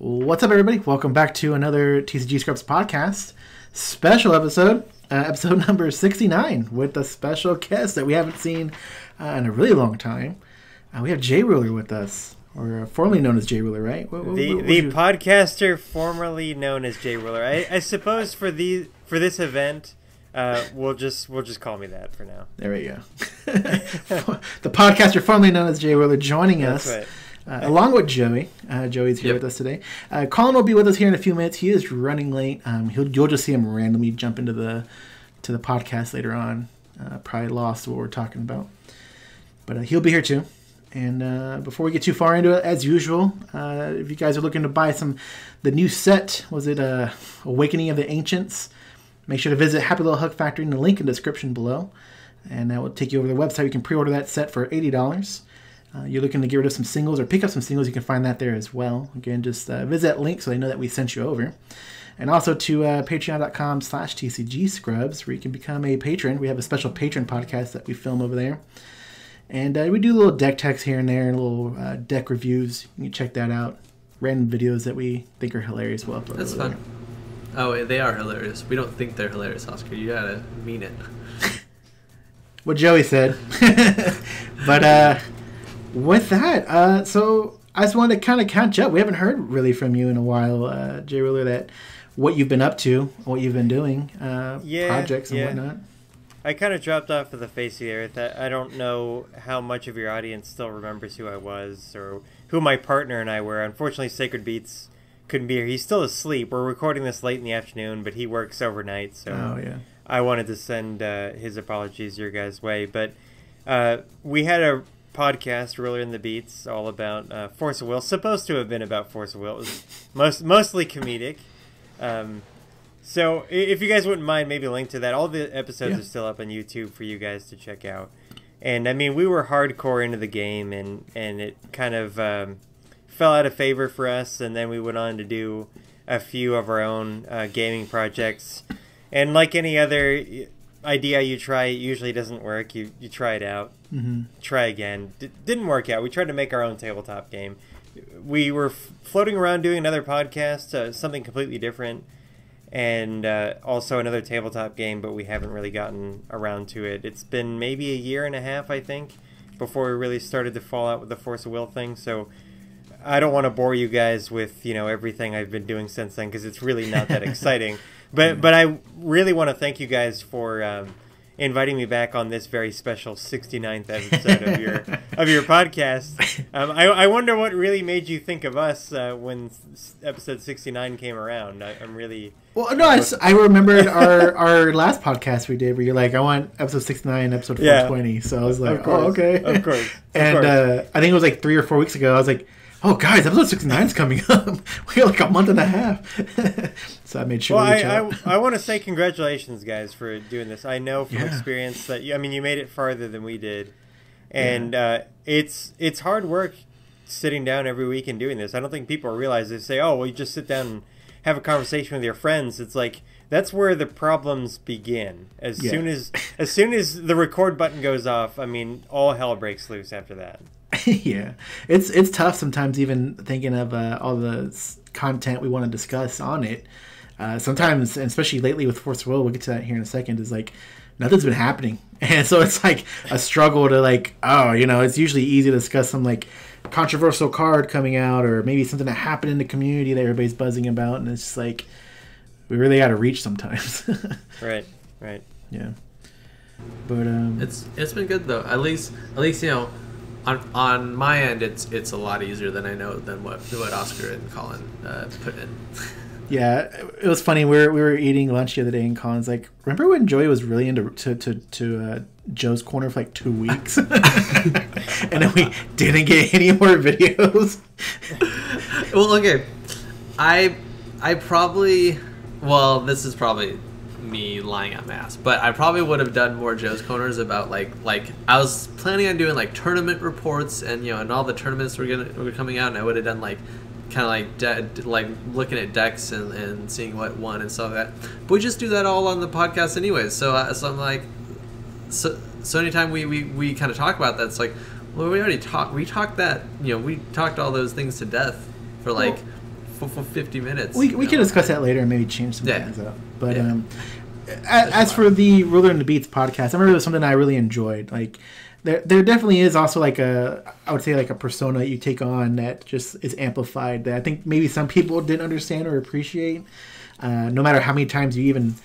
What's up, everybody? Welcome back to another TcgScrubs podcast. Special episode, episode number 69, with a special guest that we haven't seen in a really long time. We have J Ruler with us, or formerly known as J Ruler, right? The podcaster formerly known as J Ruler. I suppose for this event, we'll just call me that for now. There we go. The podcaster formerly known as J Ruler joining us. That's right. Along with Joey. Joey's here with us today. Colin will be with us here in a few minutes. He is running late. You'll just see him randomly jump into the podcast later on. Probably lost what we're talking about. But he'll be here too. And before we get too far into it, as usual, if you guys are looking to buy the new set, was it Awakening of the Ancients? Make sure to visit Happy Little Hug Factory in the link in the description below. And that will take you over to the website. You can pre-order that set for $80. You're looking to get rid of some singles or pick up some singles, you can find that there as well. Again, just visit that link so they know that we sent you over. And also to patreon.com/TcgScrubs, where you can become a patron. We have a special patron podcast that we film over there. And we do little deck techs here and there, and little deck reviews. You can check that out. Random videos that we think are hilarious. We'll upload. That's fun. Oh, they are hilarious. We don't think they're hilarious, Oscar. You gotta mean it. What Joey said. But, with that, so I just wanted to kind of catch up. We haven't heard really from you in a while, J Ruler, that what you've been up to, what you've been doing, projects and whatnot. I kind of dropped off of the face of the earth. I don't know how much of your audience still remembers who I was or who my partner and I were. Unfortunately, Sacred Beats couldn't be here. He's still asleep. We're recording this late in the afternoon, but he works overnight, so I wanted to send his apologies your guys' way. But we had a podcast, Ruler in the Beats, all about Force of Will. Supposed to have been about Force of Will. It was mostly comedic. So if you guys wouldn't mind, maybe a link to that. All the episodes are still up on YouTube for you guys to check out. And I mean, we were hardcore into the game, and it kind of fell out of favor for us. And then we went on to do a few of our own gaming projects. And like any other idea you try, it usually doesn't work. You try it out, try again. Didn't work out. We tried to make our own tabletop game. We were floating around doing another podcast, something completely different, and also another tabletop game, but we haven't really gotten around to it. It's been maybe a year and a half, I think, before we really started to fall out with the Force of Will thing. So I don't want to bore you guys with everything I've been doing since then, because it's really not that exciting. But I really want to thank you guys for inviting me back on this very special 69th episode of your podcast. I wonder what really made you think of us when episode 69 came around. I'm really... Well, no, I remembered our last podcast we did where you're like, I want episode 69, episode 420. So I was like, oh, okay. Of course. And I think it was like 3 or 4 weeks ago, I was like, oh, guys, episode 69 is coming up. We got like a month and a half. So I made sure to reach out. I want to say congratulations, guys, for doing this. I know from experience that, you made it farther than we did. And it's hard work sitting down every week and doing this. I don't think people realize. They say, oh, well, you just sit down and have a conversation with your friends. It's like, that's where the problems begin. As soon as the record button goes off, I mean, all hell breaks loose after that. Yeah, it's tough sometimes, even thinking of all the content we want to discuss on it. Sometimes, and especially lately with Force of Will, we'll get to that here in a second, is like nothing's been happening, and so it's like a struggle to like, it's usually easy to discuss some like controversial card coming out, or maybe something that happened in the community that everybody's buzzing about, and it's just like we really got to reach sometimes. Right. Yeah, but it's been good though. At least on my end, it's a lot easier than what Oscar and Colin put in. Yeah, it was funny. We were eating lunch the other day, and Colin's like, "Remember when Joey was really into to Joe's Corner for like 2 weeks, and then we didn't get any more videos." Well, okay, I probably this is probably me lying at my ass, but I probably would have done more Joe's Corners about like I was planning on doing like tournament reports and and all the tournaments were coming out, and I would have done like kind of like looking at decks and seeing what won and stuff like that. But we just do that all on the podcast anyways. So I'm like, so anytime we kind of talk about that, it's like, well, we already talked. We talked that we talked all those things to death for like for 50 minutes. We can discuss that later and maybe change some Yeah. things up. But Yeah. As for the Ruler and the Beats podcast, I remember it was something I really enjoyed. Like, there definitely is also like I would say like a persona that you take on that just is amplified that I think maybe some people didn't understand or appreciate. No matter how many times you even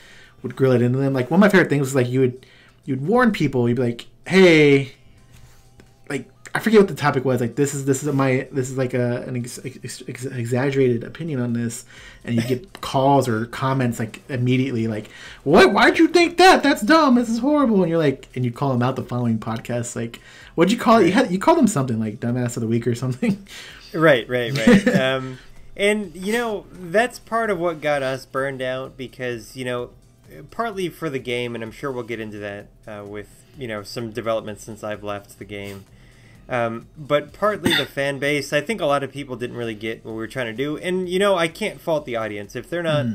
would grill it into them. Like, one of my favorite things was like you'd warn people. You'd be like, hey, like, I forget what the topic was. Like, this is like an exaggerated opinion on this, and you get calls or comments like immediately, like, "What? Why'd you think that? That's dumb. This is horrible." And you're like, and you call them out the following podcast, like, what'd you call it? You called them something like "dumbass of the week" or something. Right. And that's part of what got us burned out because partly for the game, and I'm sure we'll get into that with some developments since I've left the game. But partly the fan base, I think a lot of people didn't really get what we were trying to do. And, I can't fault the audience. If they're not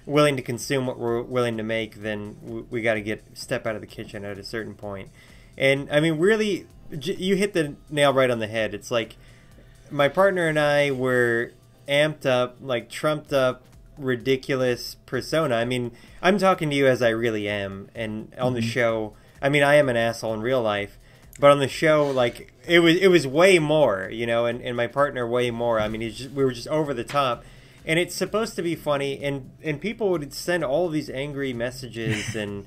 willing to consume what we're willing to make, then we got to step out of the kitchen at a certain point. And, I mean, really, you hit the nail right on the head. It's like my partner and I were amped up, like trumped up, ridiculous persona. I mean, I'm talking to you as I really am. And on the show, I mean, I am an asshole in real life. But on the show, like, it was way more, and my partner way more. I mean, we were just over the top. And it's supposed to be funny, and people would send all of these angry messages and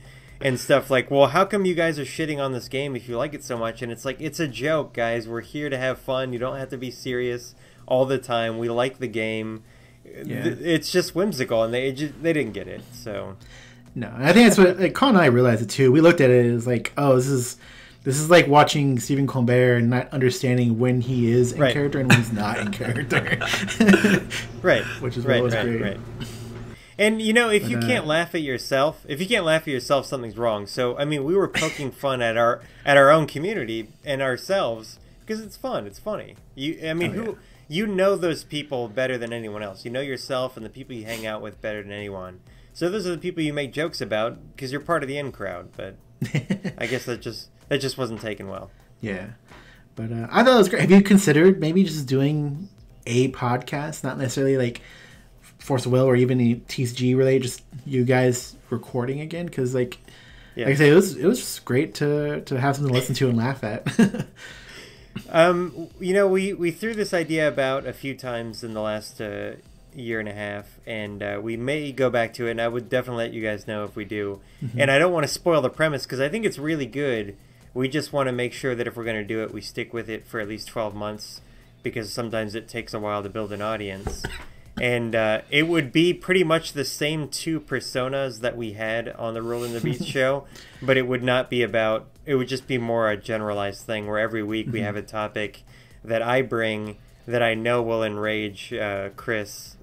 stuff like, well, how come you guys are shitting on this game if you like it so much? And it's like, it's a joke, guys. We're here to have fun. You don't have to be serious all the time. We like the game. Yeah. It's just whimsical, and they didn't get it, so... No, I think that's what, like, Colin and I realized it, too. We looked at it as like, oh, this is like watching Stephen Colbert and not understanding when he is in character and when he's not in character. Right. Which is what was great. Right. And, if you can't laugh at yourself, something's wrong. So, I mean, we were poking fun at our own community and ourselves because it's fun. It's funny. You know those people better than anyone else. You know yourself and the people you hang out with better than anyone. So those are the people you make jokes about because you're part of the in crowd. But I guess that just wasn't taken well. Yeah. But I thought it was great. Have you considered maybe just doing a podcast, not necessarily like Force of Will or even a TCG related, just you guys recording again? Because like I say, it was just great to have something to listen to and laugh at. We threw this idea about a few times in the last year and a half, and we may go back to it, and I would definitely let you guys know if we do. And I don't want to spoil the premise because I think it's really good. We just want to make sure that if we're going to do it, we stick with it for at least 12 months because sometimes it takes a while to build an audience. And it would be pretty much the same two personas that we had on the Roll in the Beats show, but it would not be about, it would just be more a generalized thing where every week we have a topic that I bring that I know will enrage Chris,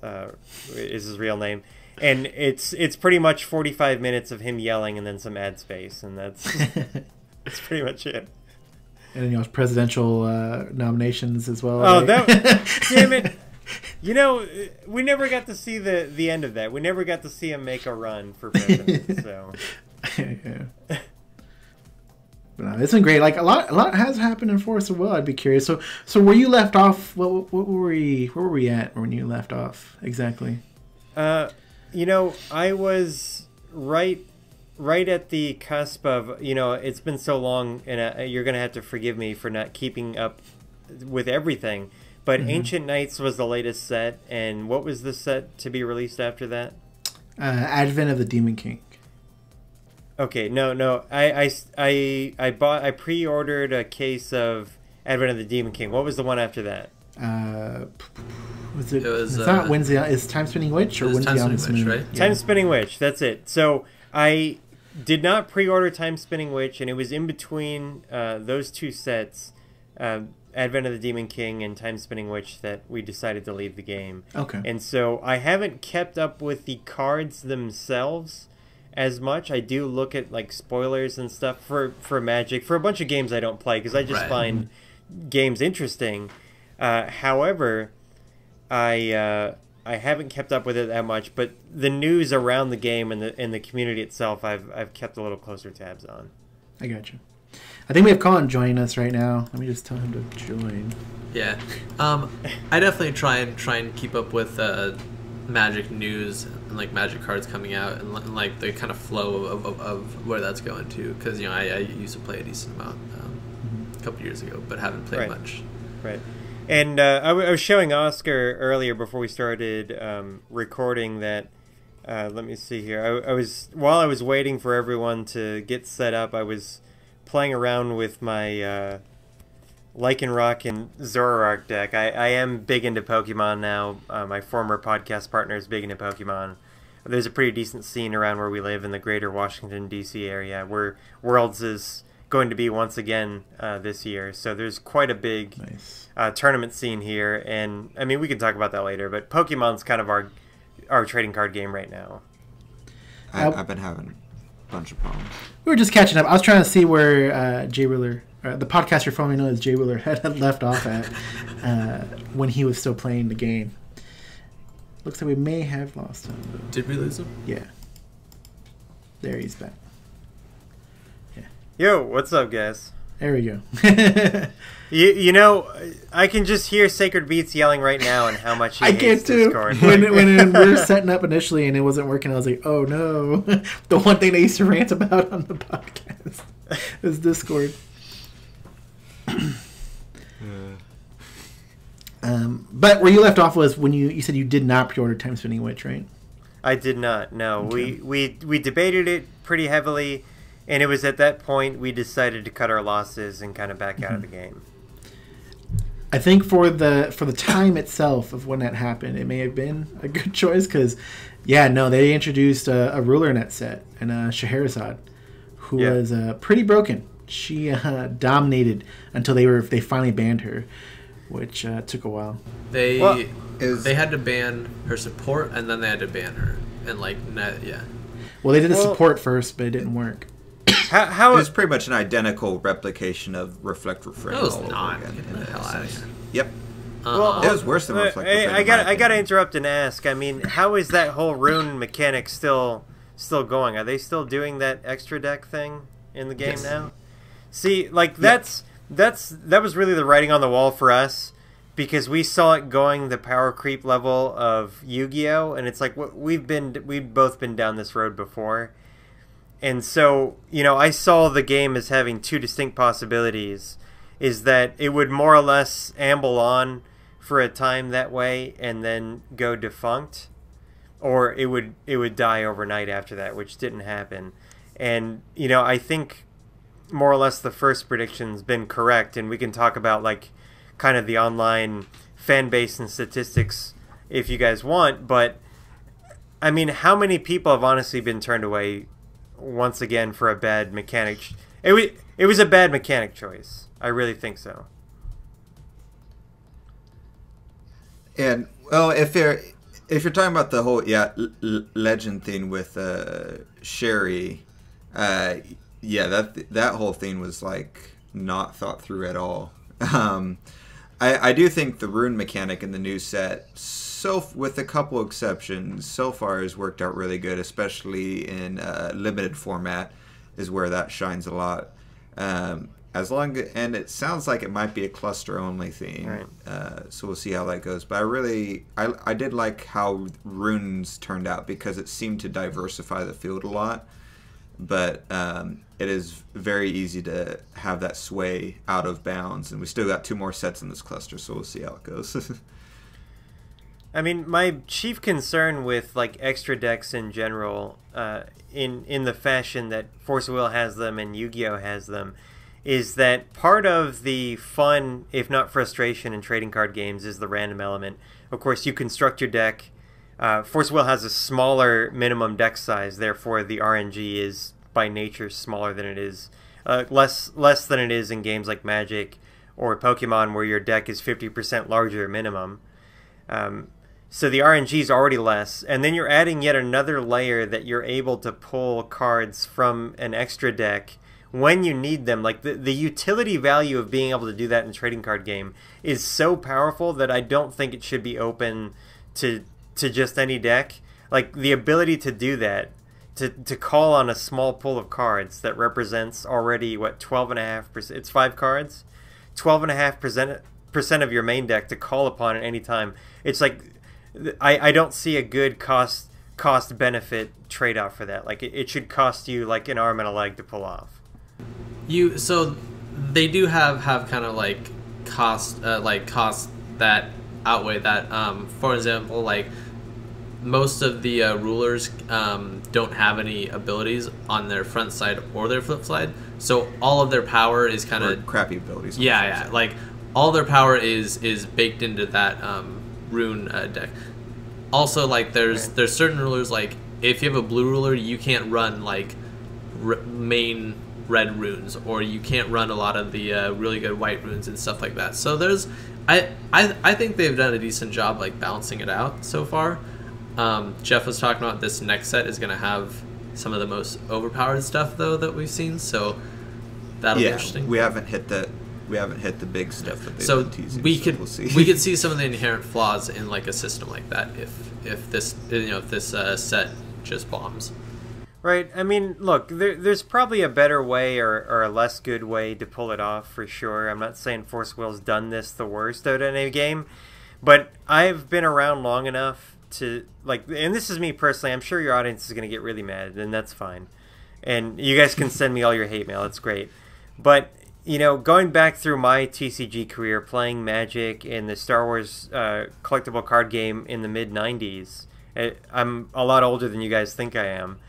is his real name. And it's pretty much 45 minutes of him yelling and then some ad space, and that's pretty much it. And then presidential nominations as well. Oh, right? Damn it. We never got to see the end of that. We never got to see him make a run for president. So, yeah. But it's been great. Like a lot has happened in Force of Will. I'd be curious. So where you left off, what were we at when you left off exactly? I was right at the cusp of, it's been so long, and you're gonna have to forgive me for not keeping up with everything. But Ancient Knights was the latest set, and what was the set to be released after that? Advent of the Demon King. Okay, no. I pre-ordered a case of Advent of the Demon King. What was the one after that? It's not Wednesday. Is Time Spinning Witch or Wednesday on the Moon? Right? Yeah. Time Spinning Witch. That's it. So I did not pre-order Time Spinning Witch, and it was in between those two sets. Advent of the Demon King and Time Spinning Witch that we decided to leave the game. Okay. And so I haven't kept up with the cards themselves as much. I do look at like spoilers and stuff for Magic, for a bunch of games I don't play because I just find games interesting. However, I haven't kept up with it that much, but the news around the game and the community itself, I've kept a little closer tabs on. I got you. I think we have Colin joining us right now. Let me just tell him to join. Yeah, I definitely try and keep up with Magic news and like Magic cards coming out and like the kind of flow of where that's going to, because I used to play a decent amount a couple years ago, but haven't played much. Right. And I was showing Oscar earlier before we started recording that. Let me see here. While I was waiting for everyone to get set up, I was playing around with my Lycanroc and Zoroark deck. I am big into Pokemon now. My former podcast partner is big into Pokemon. There's a pretty decent scene around where we live in the greater Washington, D.C. area, where Worlds is going to be once again this year. So there's quite a big tournament scene here. And, I mean, we can talk about that later, but Pokemon's kind of our trading card game right now. I've been having a bunch of problems. We were just catching up. I was trying to see where Jay Ruler, the podcaster formerly known as Jay Ruler, had left off at when he was still playing the game. Looks like we may have lost him. Did we lose him? Yeah. There he's back. Yeah. Yo, what's up, guys? There we go. You know, I can just hear Sacred Beats yelling right now and how much he hates Discord. when we were setting up initially and it wasn't working, I was like, oh no. The one thing they used to rant about on the podcast is Discord. But where you left off was when you said you did not pre-order Time Spinning Witch, right? I did not, no. Okay. We debated it pretty heavily, and it was at that point we decided to cut our losses and kind of back out of the game. I think for the time itself of when that happened, it may have been a good choice because, they introduced a ruler in that set, and Scheherazade, who was pretty broken. She dominated until they finally banned her, which took a while. They had to ban her support, and then they had to ban her, and Well, they did the support first, but it didn't work. How it was pretty much an identical replication of Reflect Refrain. It was all not. over again, Get the hell out of here. Yep. Well, it was worse than Reflect Refrain. I gotta interrupt and ask. I mean, how is that whole rune mechanic still going? Are they still doing that extra deck thing in the game now? See, like that was really the writing on the wall for us, because we saw it going the power creep level of Yu-Gi-Oh, and it's like we've both been down this road before. And so, I saw the game as having two distinct possibilities, is that it would more or less amble on for a time that way and then go defunct, or it would die overnight after that, which didn't happen. And, I think more or less the first prediction's been correct, and we can talk about like kind of the online fan base and statistics if you guys want, but I mean, how many people have honestly been turned away once again for a bad mechanic? It was a bad mechanic choice. I really think so. And well, if you're talking about the whole legend thing with Sherry, that whole thing was like not thought through at all. I do think the rune mechanic in the new set, with a couple exceptions, so far has worked out really good, especially in limited format, is where that shines a lot. And it sounds like it might be a cluster only thing, right. So we'll see how that goes. But I did like how runes turned out, because it seemed to diversify the field a lot. But it is very easy to have that sway out of bounds, and we still got 2 more sets in this cluster, so we'll see how it goes. I mean, my chief concern with like extra decks in general, in the fashion that Force of Will has them and Yu-Gi-Oh has them, is that part of the fun, if not frustration, in trading card games is the random element. Of course, you construct your deck. Force of Will has a smaller minimum deck size, therefore the RNG is by nature smaller than it is, less than it is in games like Magic or Pokemon, where your deck is 50% larger minimum. So the RNG is already less, and then you're adding yet another layer that you're able to pull cards from an extra deck when you need them. Like the utility value of being able to do that in a trading card game is so powerful that I don't think it should be open to just any deck. Like the ability to do that, to call on a small pool of cards that represents already, what, 12.5%? It's 5 cards? 12.5% of your main deck to call upon at any time. It's like, I don't see a good cost benefit trade-off for that. Like, it should cost you like an arm and a leg to pull off. So they do have kind of like costs that outweigh that. For example, like most of the rulers don't have any abilities on their front side or their flip side, so all of their power is kind of crappy abilities. Yeah, like all their power is baked into that rune deck. Also, like there's certain rulers, like if you have a blue ruler, you can't run like main red runes, or you can't run a lot of the really good white runes and stuff like that. So there's I think they've done a decent job like balancing it out so far. Jeff was talking about this next set is going to have some of the most overpowered stuff though that we've seen, so that'll be interesting. We haven't hit the big stuff that they've been teasing. We could see some of the inherent flaws in like a system like that if this set just bombs. Right. I mean, look, there's probably a better way or a less good way to pull it off for sure. I'm not saying Force Will's done this the worst out of any game, but I've been around long enough to, like, and this is me personally, I'm sure your audience is going to get really mad, and that's fine. And you guys can send me all your hate mail, that's great. But, you know, going back through my TCG career, playing Magic and the Star Wars collectible card game in the mid-90s, I'm a lot older than you guys think I am.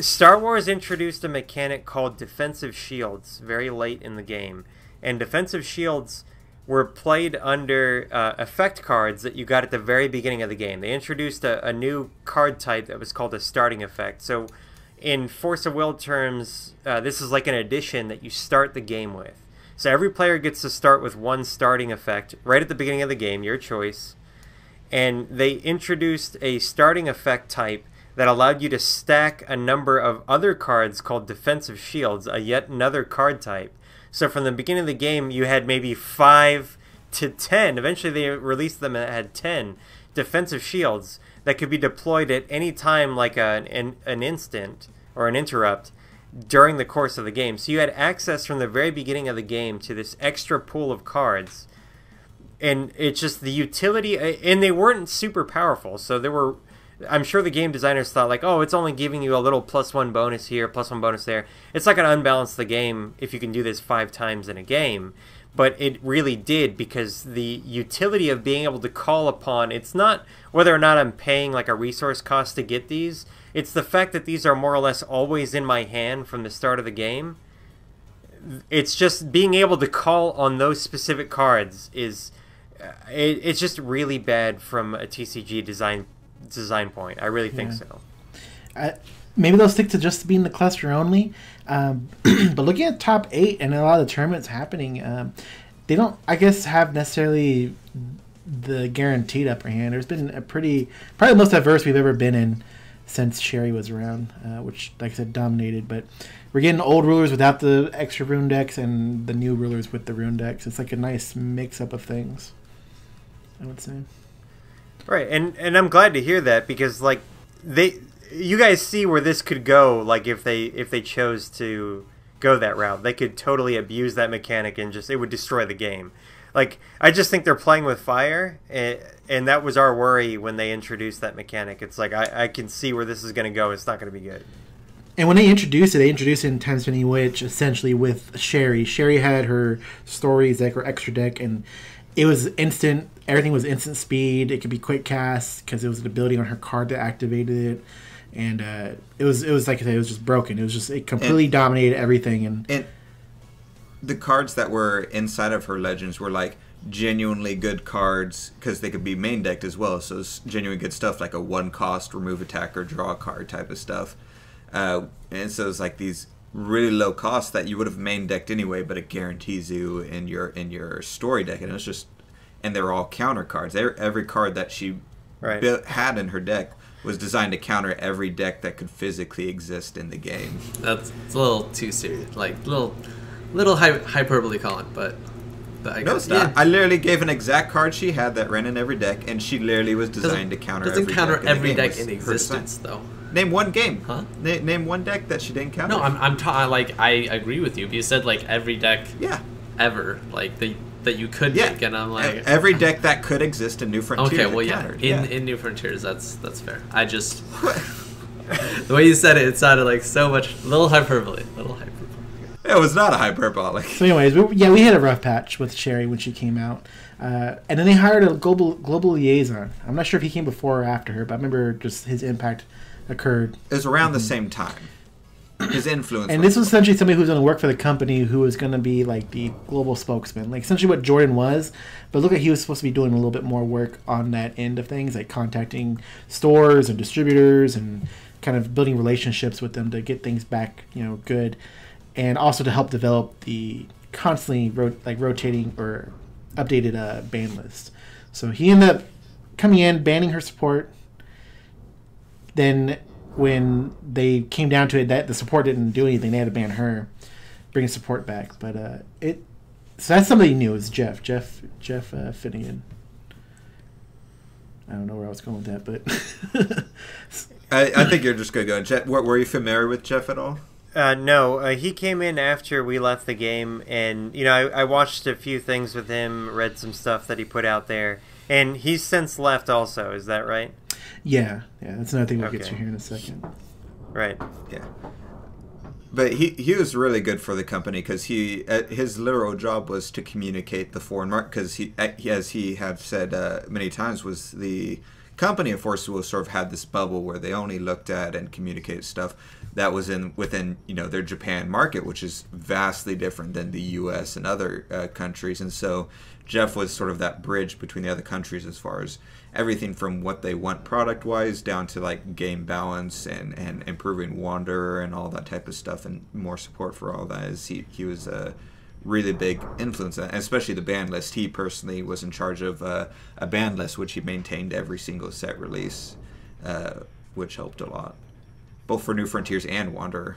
Star Wars introduced a mechanic called defensive shields very late in the game, and defensive shields were played under effect cards that you got at the very beginning of the game. They introduced a new card type that was called a starting effect. So in Force of Will terms, this is like an addition that you start the game with. So every player gets to start with one starting effect right at the beginning of the game, your choice. And they introduced a starting effect type that allowed you to stack a number of other cards called defensive shields, yet another card type. So from the beginning of the game, you had maybe 5 to 10. Eventually, they released them that had 10 defensive shields that could be deployed at any time, like an instant or an interrupt during the course of the game. So you had access from the very beginning of the game to this extra pool of cards. And it's just the utility, and they weren't super powerful. So there were, I'm sure the game designers thought like, oh, it's only giving you a little +1 bonus here, +1 bonus there. It's not going to unbalance the game if you can do this 5 times in a game. But it really did, because the utility of being able to call upon, it's not whether or not I'm paying like a resource cost to get these. It's the fact that these are more or less always in my hand from the start of the game. It's just being able to call on those specific cards is, it's just really bad from a TCG design point. I really think so. Maybe they'll stick to just being the cluster only. But looking at top 8 and a lot of the tournaments happening, they don't, I guess, have necessarily the guaranteed upper hand. There's been probably the most diverse we've ever been in since Sherry was around, which, like I said, dominated. But we're getting old rulers without the extra rune decks and the new rulers with the rune decks. It's like a nice mix-up of things, I would say. Right, and I'm glad to hear that, because like you guys see where this could go. Like if they chose to go that route, they could totally abuse that mechanic and it would destroy the game. Like, I just think they're playing with fire, and that was our worry when they introduced that mechanic. It's like I can see where this is going to go. It's not going to be good. And when they introduced it in Time Spinning Witch, essentially with Sherry. Sherry had her stories deck or extra deck, and it was instant. Everything was instant speed. It could be quick cast because it was an ability on her card that activated it. And it was like I said, it was just broken. It completely dominated everything. And the cards that were inside of her legends were like genuinely good cards because they could be main decked as well. So it's genuinely good stuff, like a 1-cost remove attacker, draw a card type of stuff. And so it's like these really low costs that you would have main decked anyway, but it guarantees you in your story deck. And it was just, and they're all counter cards. Every card that she had in her deck was designed to counter every deck that could physically exist in the game. It's a little too serious, like little hyperbole, Colin, but No, it's not. I literally gave an exact card she had that ran in every deck, and she literally was designed to counter every deck in existence, though. Name one game. Huh? Name one deck that she didn't counter. No, I agree with you. But you said like every deck. Yeah. Ever like that you could make, and I'm like every deck that could exist in New Frontiers. Okay, well, in New Frontiers, that's fair. I just the way you said it sounded like so much little hyperbole. It was not a hyperbolic. So, anyways, we had a rough patch with Sherry when she came out, and then they hired a global liaison. I'm not sure if he came before or after her, but I remember just his impact occurred. It was around the same time. His influence. And this was essentially somebody who was going to work for the company, who was going to be like the global spokesman, like essentially what Jordan was. But look like he was supposed to be doing a little bit more work on that end of things, like contacting stores and distributors and kind of building relationships with them to get things back, good. And also to help develop the constantly rotating or updated ban list. So he ended up coming in, banning her support. Then when they came down to it, that the support didn't do anything, they had to ban her, bring support back. But so that's somebody new. Is Jeff Finnegan. I don't know where I was going with that, but I think you're just gonna go. Jeff, were you familiar with Jeff at all? No, he came in after we left the game, and I watched a few things with him, read some stuff that he put out there, and he's since left also. Is that right? Yeah, that's another thing we'll get to here in a second. Right. Yeah. But he was really good for the company because his literal job was to communicate the foreign market, because he, as he have said many times, was the company of Force Will sort of had this bubble where they only looked at and communicated stuff that was within their Japan market, which is vastly different than the U.S. and other countries. And so Jeff was sort of that bridge between the other countries as far as everything from what they want product-wise down to like game balance and improving Wanderer and all that type of stuff, and more support for all that. He was a really big influence, and especially the ban list. He personally was in charge of a ban list which he maintained every single set release, which helped a lot, both for New Frontiers and Wanderer.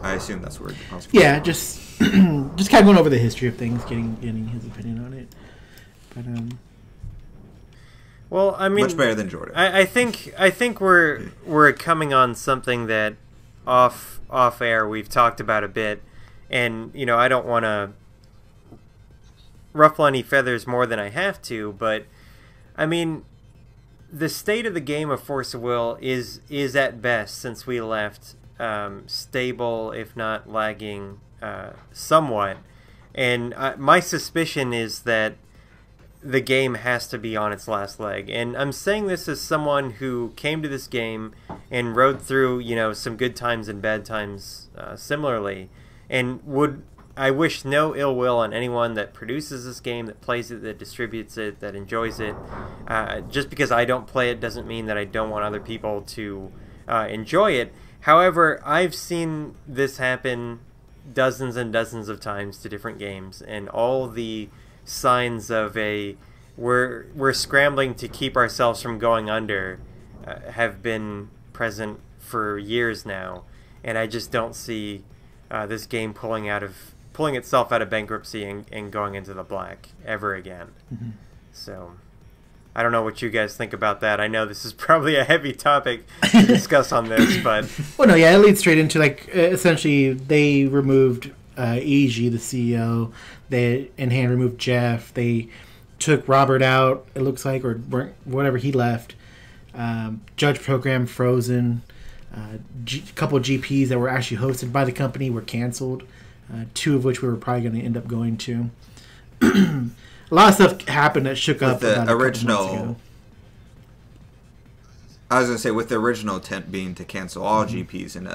I assume that's where it's yeah, just kind of going over the history of things, getting his opinion on it. But well, I mean, much better than Jordan. I think we're coming on something that off air we've talked about a bit, and I don't want to ruffle any feathers more than I have to, but I mean, the state of the game of Force of Will is at best, since we left, stable, if not lagging somewhat. And my suspicion is that the game has to be on its last leg. And I'm saying this as someone who came to this game and rode through, some good times and bad times similarly. And I wish no ill will on anyone that produces this game, that plays it, that distributes it, that enjoys it. Just because I don't play it doesn't mean that I don't want other people to enjoy it. However, I've seen this happen dozens and dozens of times to different games, and all the signs of we're scrambling to keep ourselves from going under have been present for years now, and I just don't see this game pulling itself out of bankruptcy and going into the black ever again. Mm-hmm. So I don't know what you guys think about that. I know this is probably a heavy topic to discuss on this, but well, no, yeah, it leads straight into essentially they removed EG, the CEO. They removed Jeff. They took Robert out, it looks like, or whatever he left. Judge program frozen. A couple of GPs that were actually hosted by the company were canceled. 2 of which we were probably going to end up going to. A lot of stuff happened that shook up the about original. A couple months ago. I was going to say, with the original intent being to cancel all GPs in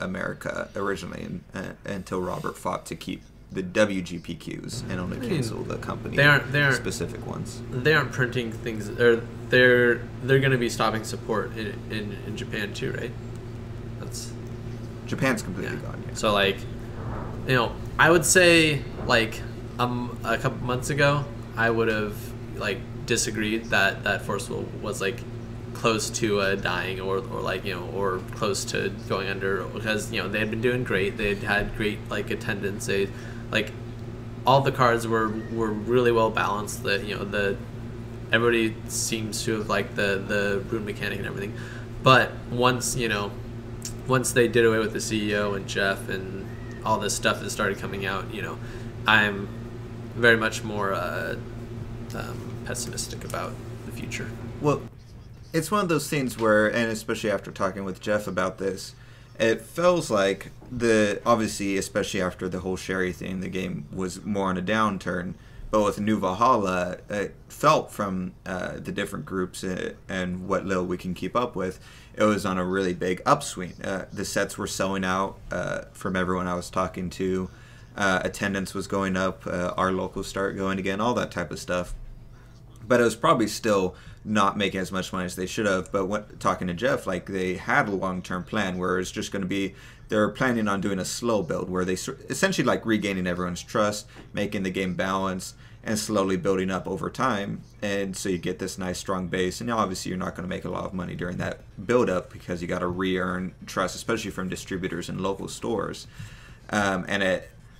America originally, until Robert fought to keep the WGPQs and only cancel the company specific ones. They aren't printing things. They're going to be stopping support in Japan too, right? Japan's completely gone. Yeah. So I would say a couple months ago, I would have disagreed that Forceful was close to dying or like or close to going under, because they had been doing great. They had great like attendance. They like all the cards were really well balanced. That everybody seems to have liked the rune mechanic and everything. But once they did away with the CEO and Jeff and all this stuff that started coming out, I'm very much more pessimistic about the future. Well, it's one of those things where, and especially after talking with Jeff about this, it feels like obviously, especially after the whole Sherry thing, the game was more on a downturn. But with New Valhalla, it felt from the different groups and what little we can keep up with, it was on a really big upswing. The sets were selling out from everyone I was talking to. Attendance was going up. Our locals started going again, all that type of stuff. But it was probably still not making as much money as they should have. But talking to Jeff, like they had a long-term plan where it's just going to be, they're planning on doing a slow build where they essentially like regaining everyone's trust, making the game balanced, and slowly building up over time. And so you get this nice strong base. And obviously you're not going to make a lot of money during that build up because you got to re-earn trust, especially from distributors and local stores. I'm going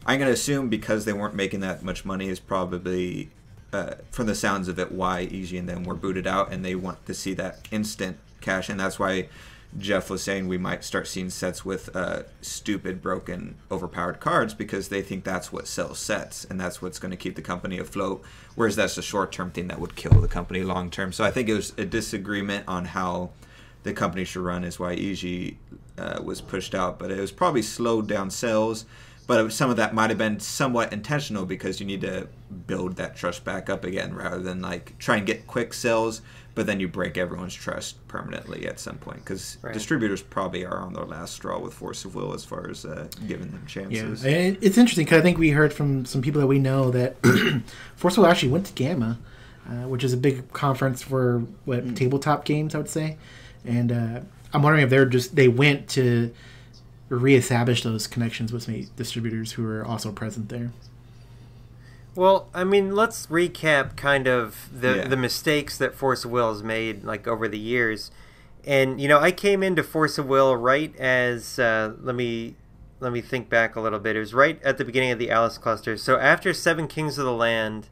to assume because they weren't making that much money is probably, from the sounds of it, why Easy and them were booted out, and they want to see that instant cash. And that's why Jeff was saying we might start seeing sets with stupid, broken, overpowered cards, because they think that's what sells sets and that's what's going to keep the company afloat, whereas that's a short-term thing that would kill the company long-term. So I think it was a disagreement on how the company should run is why Easy was pushed out, but it was probably slowed down sales. But some of that might have been somewhat intentional because you need to build that trust back up again rather than like try and get quick sales, but then you break everyone's trust permanently at some point, because distributors probably are on their last straw with Force of Will as far as giving them chances. Yeah, and it's interesting because I think we heard from some people that we know that Force of Will actually went to Gamma, which is a big conference for tabletop games, I would say. And I'm wondering if they went to reestablish those connections with distributors who are also present there. Well, I mean, let's recap kind of the mistakes that Force of Will has made like over the years. And I came into Force of Will right as let me think back a little bit. It was right at the beginning of the Alice cluster. So after Seven Kings of the Land,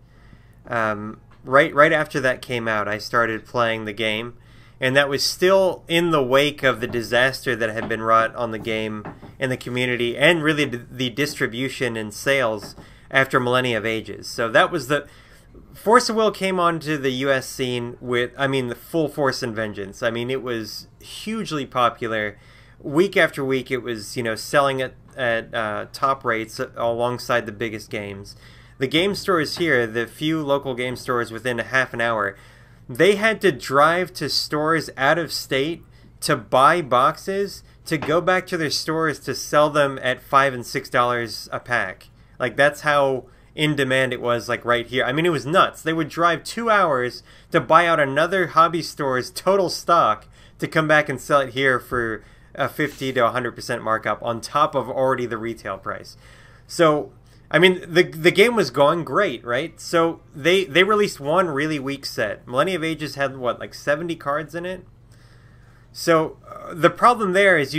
right after that came out, I started playing the game. And that was still in the wake of the disaster that had been wrought on the game and the community, and really the distribution and sales after Millennia of Ages. So that was Force of Will came onto the U.S. scene with, the full force and vengeance. I mean, it was hugely popular. Week after week, it was, selling at top rates alongside the biggest games. The game stores here, the few local game stores within a half an hour, they had to drive to stores out of state to buy boxes to go back to their stores to sell them at $5 and $6 a pack. Like, that's how in demand it was, like, right here. I mean, it was nuts. They would drive 2 hours to buy out another hobby store's total stock to come back and sell it here for a 50 to 100% markup on top of already the retail price. So I mean, the game was going great, right? So they released one really weak set. Millennia of Ages had, what, like 70 cards in it? So the problem there is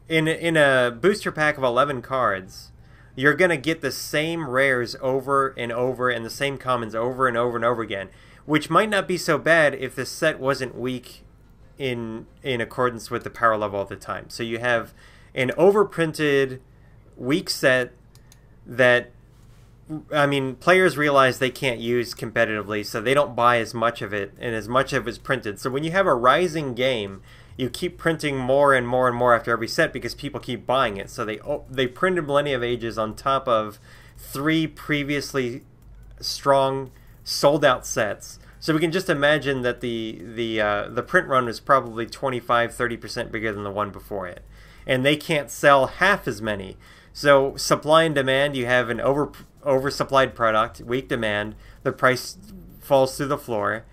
in a booster pack of 11 cards, you're going to get the same rares over and over and the same commons over and over and over again, which might not be so bad if the set wasn't weak in accordance with the power level at the time. So you have an overprinted weak set that, I mean, players realize they can't use competitively, so they don't buy as much of it, and as much of it is printed. So when you have a rising game, you keep printing more and more and more after every set because people keep buying it. So they printed Millennia of Ages on top of 3 previously strong sold-out sets. So we can just imagine that the print run was probably 25-30% bigger than the one before it, and they can't sell half as many. So supply and demand, you have an oversupplied product, weak demand, the price falls through the floor.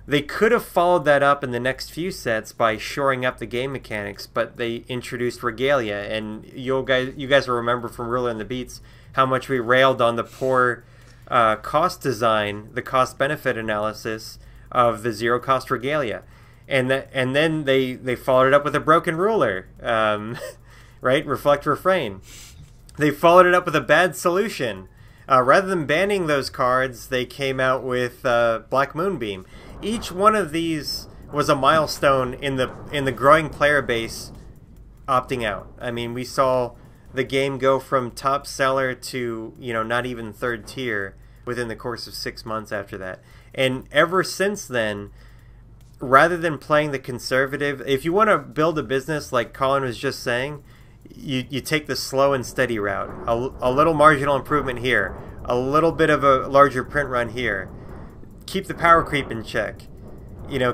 They could have followed that up in the next few sets by shoring up the game mechanics, but they introduced Regalia, and you guys will remember from Ruler and the Beats how much we railed on the poor cost design, the cost-benefit analysis of the zero-cost Regalia. and then they followed it up with a broken ruler, right? Reflect, refrain. They followed it up with a bad solution. Rather than banning those cards, they came out with Black Moonbeam. Each one of these was a milestone in the growing player base opting out. I mean, we saw the game go from top seller to, not even third tier within the course of 6 months after that. And ever since then, rather than playing the conservative, if you want to build a business like Colin was just saying, you take the slow and steady route. A little marginal improvement here, a little bit of a larger print run here. Keep the power creep in check.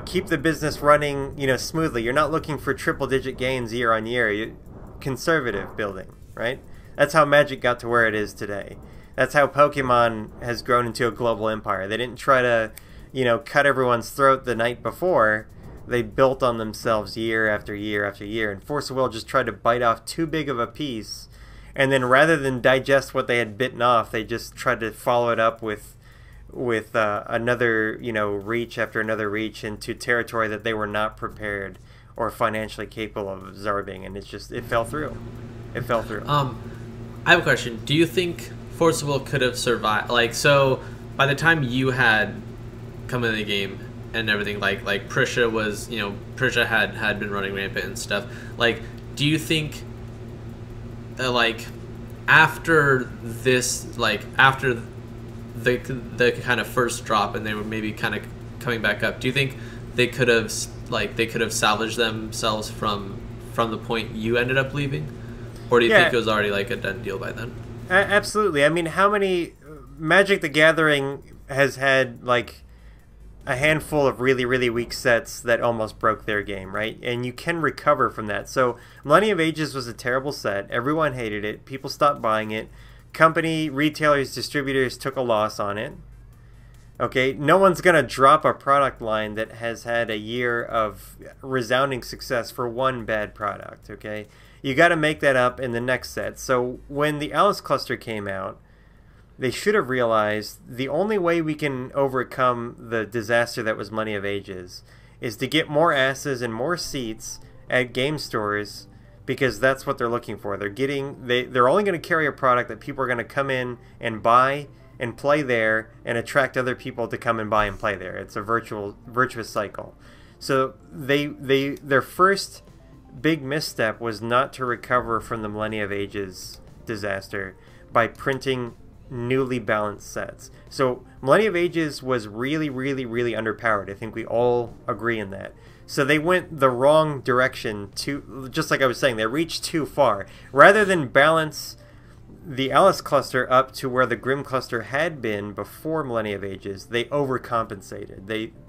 Keep the business running, smoothly. You're not looking for triple-digit gains year on year. Conservative building, right? That's how Magic got to where it is today. That's how Pokemon has grown into a global empire. They didn't try to, cut everyone's throat the night before. They built on themselves year after year after year. And Force of Will just tried to bite off too big of a piece. And then rather than digest what they had bitten off, they just tried to follow it up with another, reach after another reach into territory that they were not prepared or financially capable of absorbing. And it fell through. It fell through. I have a question. Do you think Force of Will could have survived? So by the time you had come into the game and everything, like Prisha was, Prisha had been running rampant and stuff. Do you think after this, after the kind of first drop and they were maybe kind of coming back up, do you think they could have salvaged themselves from the point you ended up leaving, or do you think it was already a done deal by then? Absolutely. I mean, how many Magic the Gathering has had a handful of really, really weak sets that almost broke their game, right? And you can recover from that. So Millennium of Ages was a terrible set. Everyone hated it. People stopped buying it. Company, retailers, distributors took a loss on it. Okay, no one's going to drop a product line that has had a year of resounding success for one bad product, okay? You got to make that up in the next set. So when the Alice Cluster came out, they should have realized the only way we can overcome the disaster that was Millennium of Ages is to get more asses and more seats at game stores, because that's what they're looking for. They're only going to carry a product that people are going to come in and buy and play there and attract other people to come and buy and play there. It's a virtuous cycle. So their first big misstep was not to recover from the Millennium of Ages disaster by printing newly balanced sets. So Millennium of Ages was really, really, really underpowered. I think we all agree in that. So they went the wrong direction, just like I was saying, they reached too far. Rather than balance the Alice Cluster up to where the Grim Cluster had been before Millennium of Ages, they overcompensated.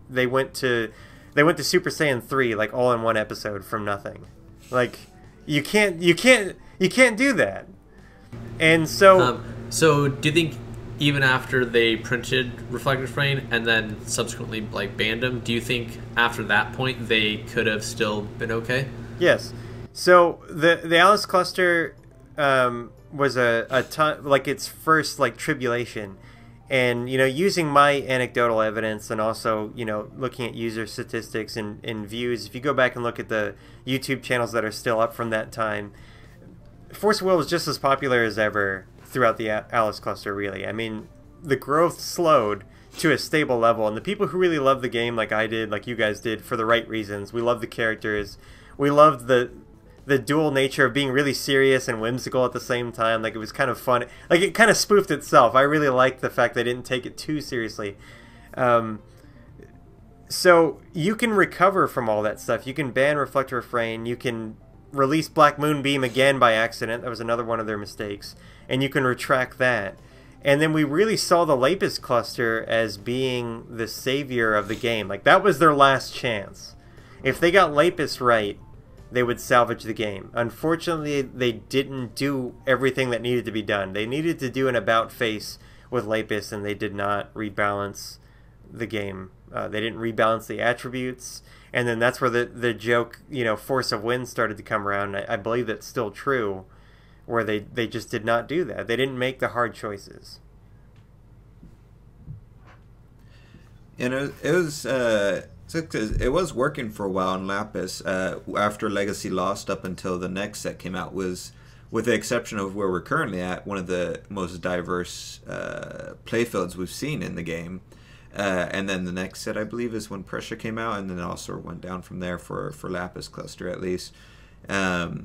They went to Super Saiyan 3 all in one episode from nothing. You can't do that. And so so do you think even after they printed Reflective Rain and then subsequently banned them, do you think after that point they could have still been okay? Yes. So the Alice Cluster was a ton, its first tribulation, and using my anecdotal evidence and also looking at user statistics and views. If you go back and look at the YouTube channels that are still up from that time, Force of Will was just as popular as ever throughout the Alice Cluster, really. I mean, the growth slowed to a stable level, and the people who really loved the game, like I did, like you guys did, for the right reasons. We loved the characters. We loved the dual nature of being really serious and whimsical at the same time. It was kind of fun. It kind of spoofed itself. I really liked the fact they didn't take it too seriously. So you can recover from all that stuff. You can ban Reflect Refrain. You can release Black Moonbeam again by accident. That was another one of their mistakes. And you can retract that. And then we really saw the Lapis Cluster as being the savior of the game. That was their last chance. If they got Lapis right, they would salvage the game. Unfortunately, they didn't do everything that needed to be done. They needed to do an about face with Lapis, and they did not rebalance the game. They didn't rebalance the attributes. And then that's where the joke, Force of Wind started to come around. I believe that's still true, where they just did not do that. They didn't make the hard choices. It was So 'cause it was working for a while on Lapis. After Legacy lost, up until the next set came out, was, with the exception of where we're currently at, one of the most diverse playfields we've seen in the game. And then the next set, I believe, is when Pressure came out, and then it also went down from there for Lapis Cluster at least. But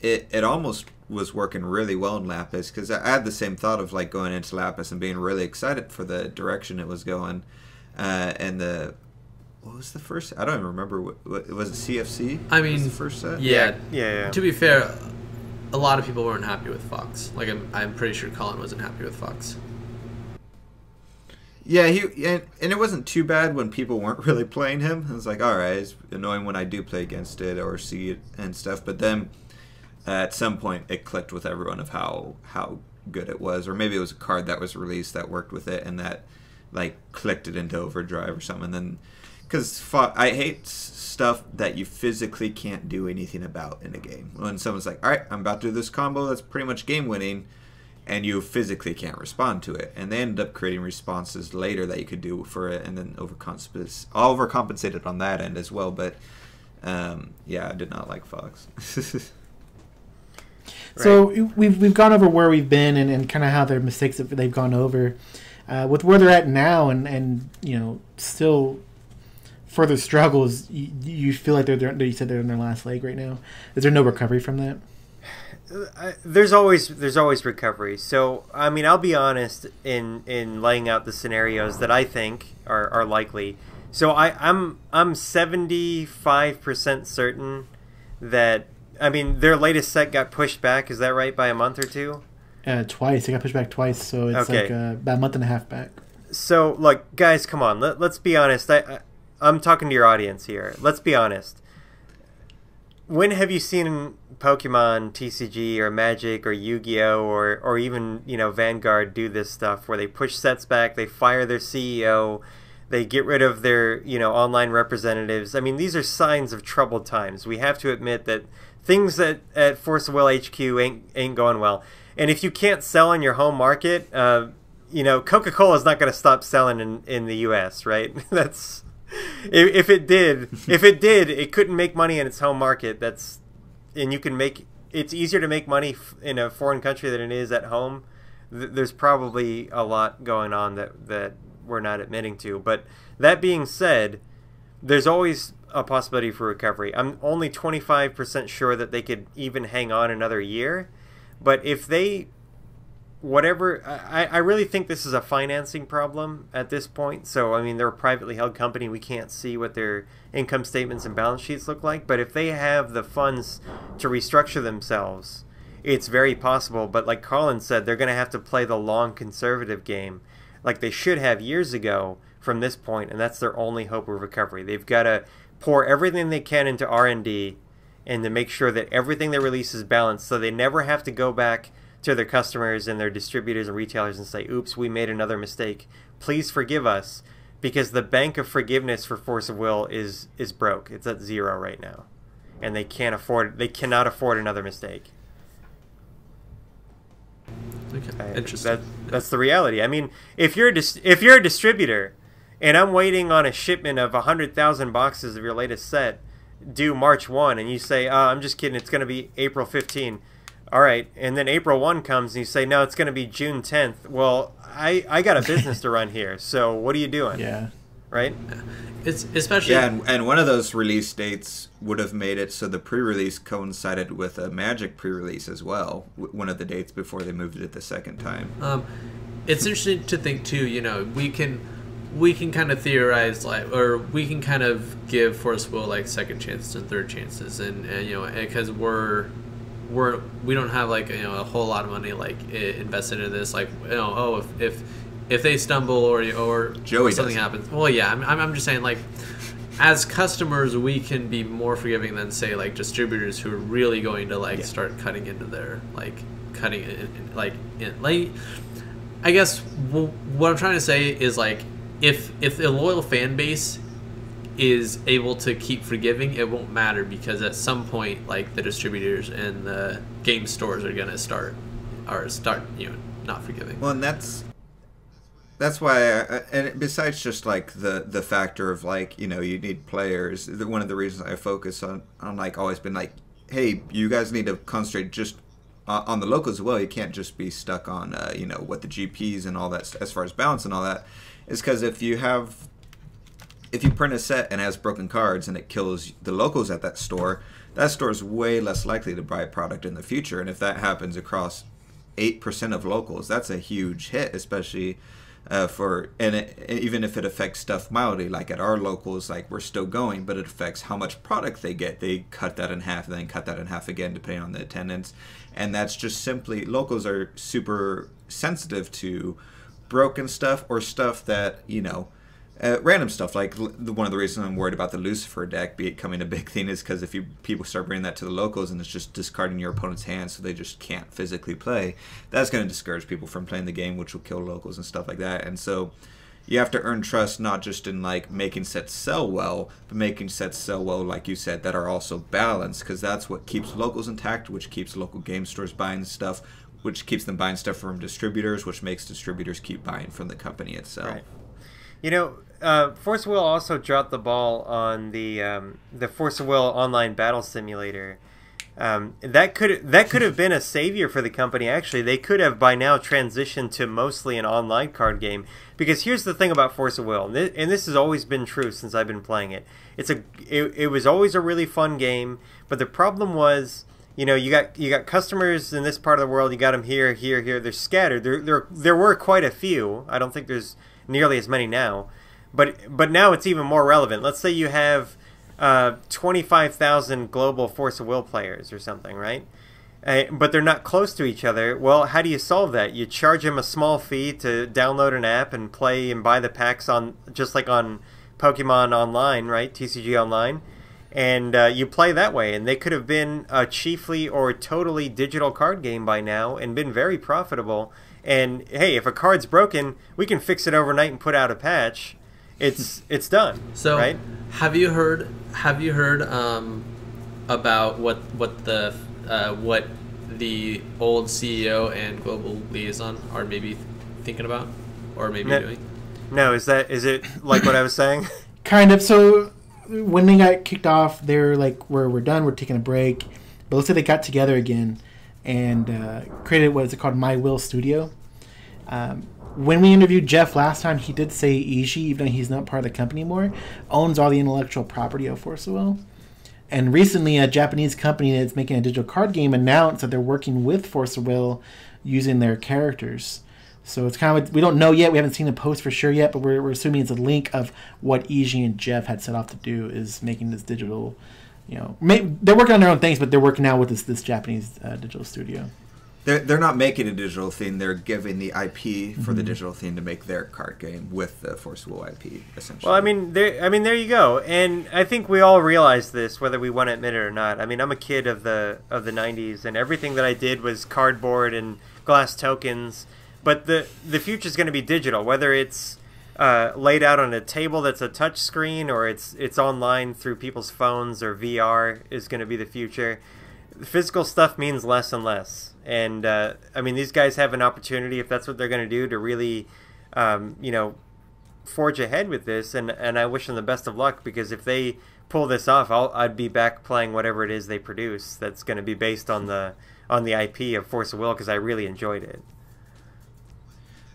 it almost was working really well in Lapis, because I had the same thought of like going into Lapis and being really excited for the direction it was going. And what was the first? I don't even remember. What was it? CFC? I mean, was the first set. Yeah. To be fair, a lot of people weren't happy with Fox. Like I'm pretty sure Colin wasn't happy with Fox. Yeah, and it wasn't too bad when people weren't really playing him. It was like, all right, it's annoying when I do play against it or see it and stuff. But then at some point, it clicked with everyone of how good it was, or maybe it was a card that was released that worked with it and that like clicked it into overdrive or something. And then, because I hate stuff that you physically can't do anything about in a game. When someone's like, all right, I'm about to do this combo that's pretty much game winning, and you physically can't respond to it, and they ended up creating responses later that you could do for it, and then overcompensated on that end as well. But yeah, I did not like Fox. So we've gone over where we've been and kind of how their mistakes that they've gone over. With where they're at now, and still further struggles, you feel like you said they're in their last leg right now. Is there no recovery from that? There's always recovery. So I mean, I'll be honest in laying out the scenarios that I think are likely. So I'm 75% certain that, I mean, their latest set got pushed back. Is that right, by a month or two? Twice. It got pushed back twice, so it's like about a month and a half back. So, look, guys, come on. Let's be honest. I'm talking to your audience here. Let's be honest. When have you seen Pokemon, TCG, or Magic, or Yu-Gi-Oh, or even Vanguard do this stuff where they push sets back, they fire their CEO, they get rid of their online representatives? I mean, these are signs of troubled times. We have to admit that things at Force of Will HQ ain't going well. And if you can't sell in your home market, Coca-Cola is not going to stop selling in the U.S., right? That's if it did, it couldn't make money in its home market. It's easier to make money in a foreign country than it is at home. There's probably a lot going on that we're not admitting to. But that being said, there's always a possibility for recovery. I'm only 25% sure that they could even hang on another year. But if they, I really think this is a financing problem at this point. So, I mean, they're a privately held company. We can't see what their income statements and balance sheets look like. But if they have the funds to restructure themselves, it's very possible. But like Colin said, they're going to have to play the long conservative game like they should have years ago from this point. And that's their only hope of recovery. They've got to pour everything they can into R&D and to make sure that everything they release is balanced, so they never have to go back to their customers and their distributors and retailers and say, oops, we made another mistake. Please forgive us, because the bank of forgiveness for Force of Will is broke. It's at zero right now. And they cannot afford another mistake. Okay. Interesting. That's the reality. I mean, if you're a distributor and I'm waiting on a shipment of 100,000 boxes of your latest set due March 1, and you say, I'm just kidding, it's going to be April 15. All right, and then April 1 comes and you say, no, it's going to be June 10th. Well, I got a business to run here, so what are you doing? Yeah. Right? It's especially... Yeah, and one of those release dates would have made it so the pre-release coincided with a Magic pre-release as well, one of the dates before they moved it the second time. It's interesting to think, too, we can kind of theorize, or we can kind of give Force Will second chances and third chances, and because we don't have a whole lot of money invested into this, if they stumble or Joey something happens. Well, yeah, I'm just saying, as customers, we can be more forgiving than say distributors who are really going to start cutting into their I guess what I'm trying to say is if the loyal fan base is able to keep forgiving, it won't matter, because at some point the distributors and the game stores are gonna start not forgiving. Well, and that's That's why, and besides just like the factor of like, you know, you need players. One of the reasons I focus on like always been like, hey, you guys need to concentrate just on the locals as well. You can't just be stuck on you know, what the GPs and all that as far as balance and all that. Is because if you print a set and it has broken cards and it kills the locals at that store is way less likely to buy a product in the future. And if that happens across 8% of locals, that's a huge hit, especially. Even if it affects stuff mildly, like at our locals, like we're still going, but it affects how much product they get. They cut that in half, and then cut that in half again, depending on the attendance. And that's just simply, locals are super sensitive to broken stuff or stuff that, you know, random stuff. Like one of the reasons I'm worried about the Lucifer deck becoming a big thing is because if people start bringing that to the locals and it's just discarding your opponent's hand so they just can't physically play, that's going to discourage people from playing the game, which will kill locals and stuff like that. And so you have to earn trust not just in like making sets sell well, but making sets sell well, like you said, that are also balanced, because that's what keeps locals intact, which keeps local game stores buying stuff, which keeps them buying stuff from distributors, which makes distributors keep buying from the company itself. Right. You know, Force of Will also dropped the ball on the Force of Will online battle simulator. That could have been a savior for the company. Actually, they could have by now transitioned to mostly an online card game. Because here's the thing about Force of Will, and this has always been true since I've been playing it. It was always a really fun game, but the problem was, you know, you got customers in this part of the world. You got them here. They're scattered. There were quite a few. I don't think there's nearly as many now, but now it's even more relevant. Let's say you have 25,000 global Force of Will players or something, right? But they're not close to each other. Well, how do you solve that? You charge them a small fee to download an app and play and buy the packs on, just like on Pokemon Online, right? TCG Online. And you play that way. And they could have been a chiefly or totally digital card game by now and been very profitable. And hey, if a card's broken, we can fix it overnight and put out a patch. It's done. So, right? Have you heard about what the old CEO and global liaison are maybe thinking about, or maybe doing? No, is it like what I was saying? Kind of. So when they got kicked off, they're like, we're done. We're taking a break. But let's say they got together again and created what is it called, My Will Studio. When we interviewed Jeff last time, he did say Ishii, even though he's not part of the company anymore, owns all the intellectual property of Force of Will. And recently, a Japanese company that's making a digital card game announced that they're working with Force of Will using their characters. So it's kind of, we don't know yet. We haven't seen a post for sure yet, but we're assuming it's a link of what Ishii and Jeff had set off to do, is making this digital, you know, they're working on their own things, but they're working out with this Japanese digital studio. They're not making a digital theme. They're giving the IP for the digital theme to make their card game with the Force of Will IP, essentially. Well, I mean, there you go. And I think we all realize this, whether we want to admit it or not. I mean, I'm a kid of the 90s, and everything that I did was cardboard and glass tokens. But the future is going to be digital, whether it's laid out on a table that's a touch screen, or it's online through people's phones, or VR is going to be the future. The physical stuff means less and less. And, I mean, these guys have an opportunity, if that's what they're going to do, to really, you know, forge ahead with this. And I wish them the best of luck, because if they pull this off, I'd be back playing whatever it is they produce that's going to be based on the IP of Force of Will, because I really enjoyed it.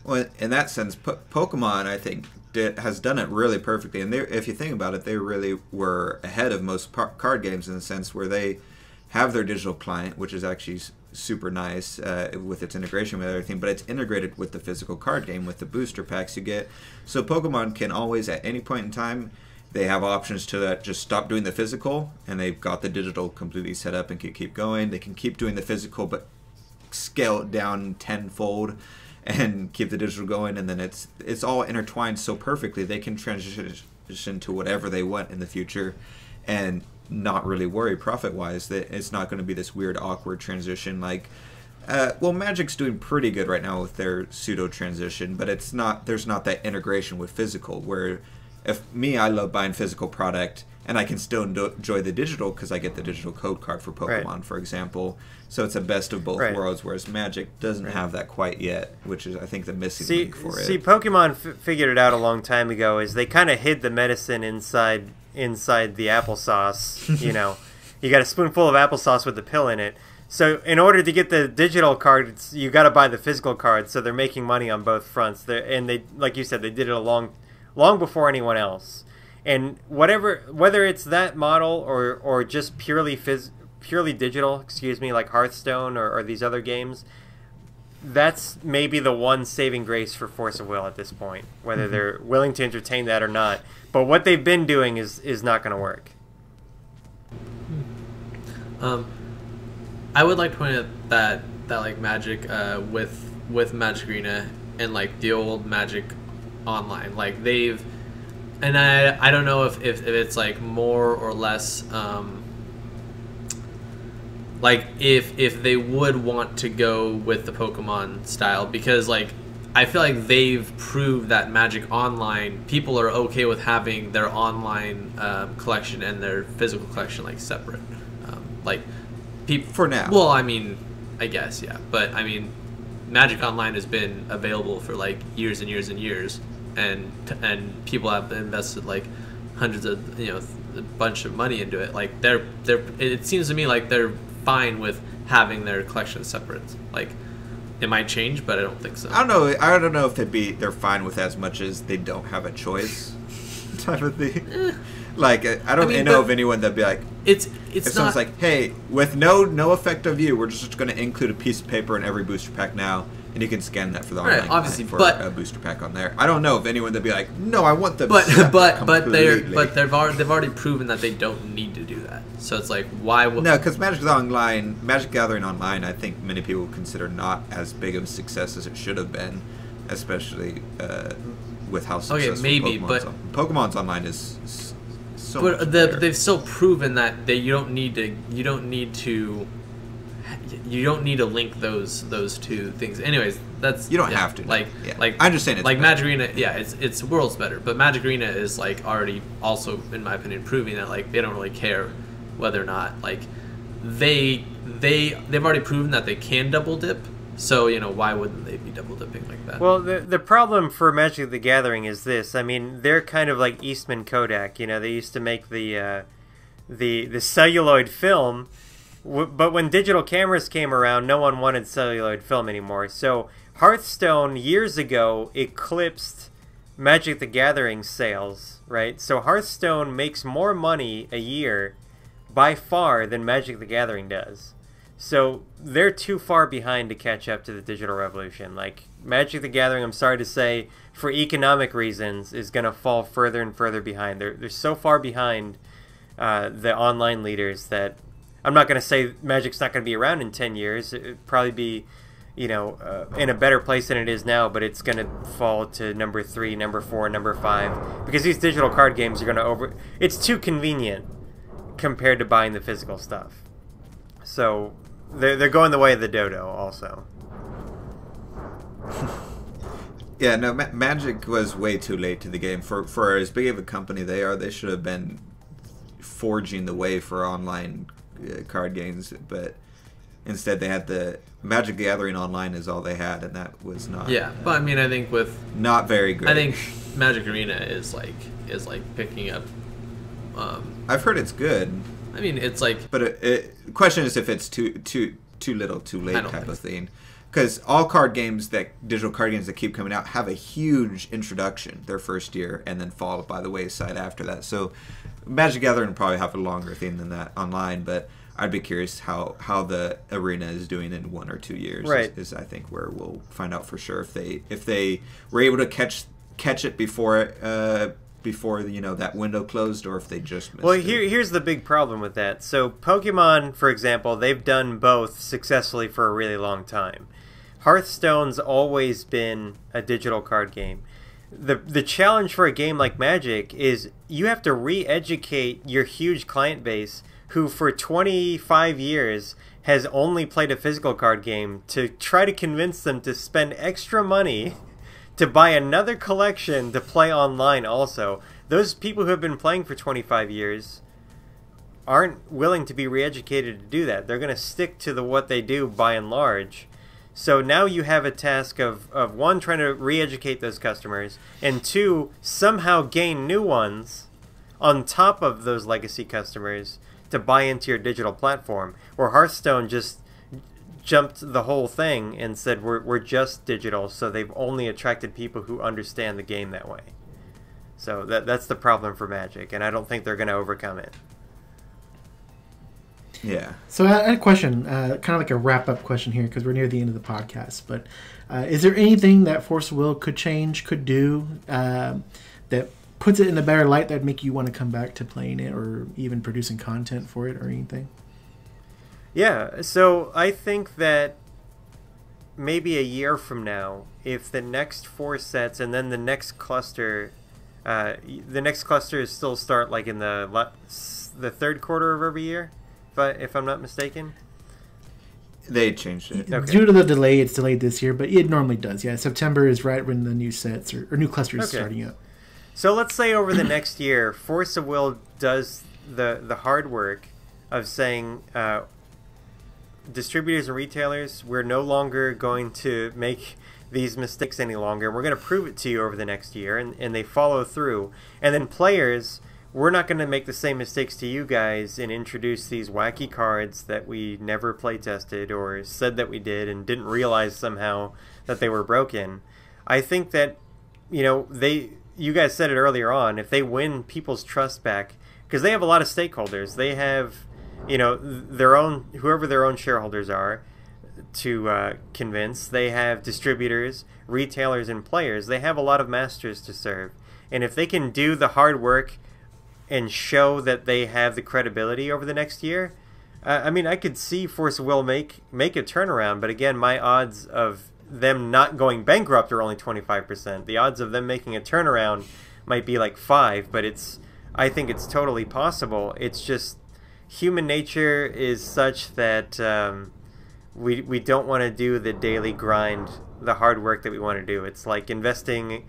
Well, in that sense, Pokemon, I think, has done it really perfectly. And if you think about it, they really were ahead of most card games in the sense where they have their digital client, which is actually super nice with its integration with everything, but it's integrated with the physical card game with the booster packs you get. So Pokemon can always, at any point in time, they have options to just stop doing the physical, and they've got the digital completely set up and can keep going. They can keep doing the physical, but scale it down tenfold and keep the digital going, and then it's all intertwined so perfectly they can transition to whatever they want in the future and not really worry profit-wise that it's not going to be this weird awkward transition. Like well, Magic's doing pretty good right now with their pseudo transition, but there's not that integration with physical, where I love buying physical product and I can still enjoy the digital because I get the digital code card for Pokemon, for example. So it's a best of both worlds, whereas Magic doesn't have that quite yet, which is, I think, the missing link for it. See, Pokemon figured it out a long time ago. Is they kind of hid the medicine inside the applesauce. You know, you got a spoonful of applesauce with the pill in it. So in order to get the digital cards, you got to buy the physical cards. So they're making money on both fronts. And they, like you said, they did it long before anyone else. And whether it's that model or just purely digital, like Hearthstone or these other games, that's maybe the one saving grace for Force of Will at this point, whether they're willing to entertain that or not. But what they've been doing is not going to work. I would like to point out that like Magic with Magic Arena and like the old Magic Online, like they've, and I don't know if it's like more or less like if they would want to go with the Pokemon style, because like I feel like they've proved that Magic Online, people are okay with having their online collection and their physical collection like separate, like people for now. Well, I mean, I guess, yeah, but I mean, Magic Online has been available for like years and years and years, and people have invested like hundreds of, you know, a bunch of money into it. Like it seems to me like they're fine with having their collection separate. Like it might change, but I don't think so. I don't know if they're fine with as much as they don't have a choice type of thing. Like I don't know of anyone that'd be like, it's if not, someone's like, hey, with no effect of you, we're just going to include a piece of paper in every booster pack now, and you can scan that for the online obviously, for but a booster pack on there. I don't know of anyone that'd be like, no, I want the but they've already proven that they don't need to do that. So it's like, why would no? Because Magic Gathering Online, I think many people consider not as big of a success as it should have been, especially with how successful Pokemon's Online is. So but they've still proven that you don't need to link those two things. Anyways, that's you don't have to. Like I'm just saying it's like better. Magic Arena. Yeah, it's worlds better. But Magic Arena is like already also, in my opinion, proving that like they don't really care whether or not like they've already proven that they can double dip. So, you know, why wouldn't they be double dipping like that? Well, the problem for Magic the Gathering is this. I mean, they're kind of like Eastman Kodak. You know, they used to make the celluloid film, but when digital cameras came around, no one wanted celluloid film anymore. So Hearthstone years ago eclipsed Magic the Gathering sales, right? So Hearthstone makes more money a year by far than Magic the Gathering does. So they're too far behind to catch up to the digital revolution. Like Magic the Gathering, I'm sorry to say, for economic reasons, is going to fall further and further behind. They're so far behind the online leaders that I'm not going to say Magic's not going to be around in 10 years. It'd probably be, you know, in a better place than it is now, but it's going to fall to number 3, number 4, number 5, because these digital card games are going to it's too convenient compared to buying the physical stuff. So they're going the way of the dodo also. Yeah, no, Magic was way too late to the game. For as big of a company they are, they should have been forging the way for online card games, but instead they had the Magic Gathering Online is all they had, and that was not. Yeah, but I mean, I think with not very good. I think Magic Arena is like picking up. I've heard it's good. I mean, it's like, but the question is if it's too little, too late type of thing. Because all digital card games that keep coming out have a huge introduction their first year and then fall by the wayside after that. So Magic Gathering will probably have a longer thing than that online, but I'd be curious how the arena is doing in 1 or 2 years. Right. Is I think where we'll find out for sure if they were able to catch it before you know that window closed, or if they just missed it. Here's the big problem with that. So Pokemon, for example, they've done both successfully for a really long time. Hearthstone's always been a digital card game. The challenge for a game like Magic is you have to re-educate your huge client base who for 25 years has only played a physical card game, to try to convince them to spend extra money to buy another collection to play online also. Those people who have been playing for 25 years aren't willing to be re-educated to do that. They're going to stick to what they do by and large. So now you have a task of one, trying to re-educate those customers, and two, somehow gain new ones on top of those legacy customers to buy into your digital platform. Where Hearthstone just jumped the whole thing and said we're just digital, so they've only attracted people who understand the game that way. So that's the problem for Magic, and I don't think they're going to overcome it. Yeah. So I had a question, kind of like a wrap-up question here, because we're near the end of the podcast. But is there anything that Force of Will could change, could do, that puts it in a better light that would make you want to come back to playing it, or even producing content for it, or anything? Yeah. So I think that maybe a year from now, if the next 4 sets and then the next cluster still start like in the third quarter of every year, if I'm not mistaken. They changed it. Okay. Due to the delay, it's delayed this year, but it normally does. Yeah, September is right when the new sets or new clusters are starting up. So let's say over the next year, Force of Will does the hard work of saying, distributors and retailers, we're no longer going to make these mistakes any longer. We're going to prove it to you over the next year, and they follow through. And then players, we're not going to make the same mistakes to you guys and introduce these wacky cards that we never play tested or said that we did and didn't realize somehow that they were broken. I think that, you guys said it earlier on, if they win people's trust back, because they have a lot of stakeholders. They have, their own, whoever their own shareholders are to convince. They have distributors, retailers, and players. They have a lot of masters to serve. And if they can do the hard work and show that they have the credibility over the next year, I could see Force of Will make a turnaround. But again, my odds of them not going bankrupt are only 25%. The odds of them making a turnaround might be like 5, but I think it's totally possible. It's just human nature is such that we don't want to do the daily grind, the hard work that we want to do. It's like investing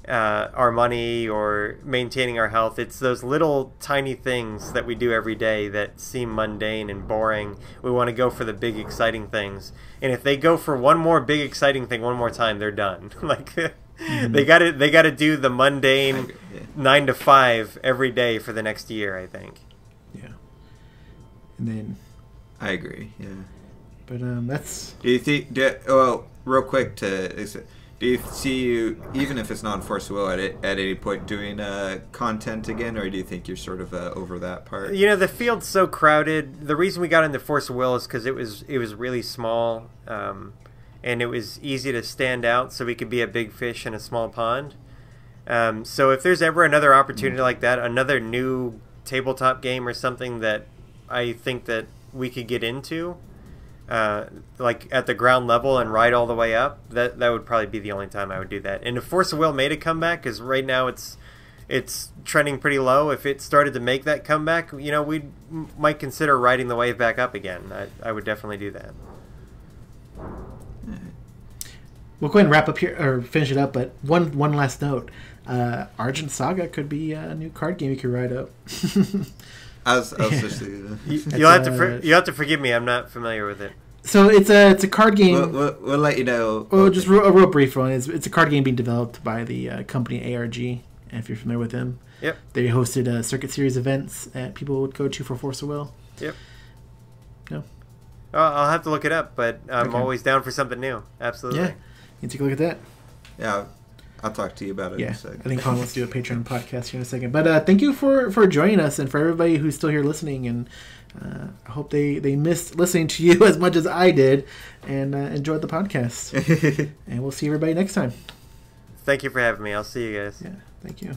our money or maintaining our health. It's those little tiny things that we do every day that seem mundane and boring. We want to go for the big exciting things, and if they go for one more big exciting thing one more time, they're done. Like they got to do the mundane 9 to 5 every day for the next year, I think. Yeah. And then I agree. Yeah. But that's. Do you think? Real quick do you see you, even if it's not Force of Will, at any point doing content again, or do you think you're sort of over that part? The field's so crowded. The reason we got into Force of Will is because it was really small, and it was easy to stand out, so we could be a big fish in a small pond. So if there's ever another opportunity like that, another new tabletop game or something that I think that we could get into, like at the ground level and ride all the way up, that would probably be the only time I would do that. And if Force of Will made a comeback, because right now it's trending pretty low, if it started to make that comeback, we might consider riding the wave back up again. I would definitely do that. We'll go ahead and wrap up here, or finish it up, but one last note. Argent Saga could be a new card game you could ride up. You'll have to forgive me. I'm not familiar with it. So it's a card game. We'll let you know. Well, just a real brief one. It's a card game being developed by the company ARG. If you're familiar with them, yep. They hosted Circuit Series events that people would go to for Force of Will. Yep. No. I'll have to look it up, but I'm always down for something new. Absolutely. Yeah. You can take a look at that. Yeah. I'll talk to you about it in a second. I think Colin wants to do a Patreon podcast here in a second. But thank you for joining us, and for everybody who's still here listening. And I hope they missed listening to you as much as I did, and enjoyed the podcast. And we'll see everybody next time. Thank you for having me. I'll see you guys. Yeah, thank you.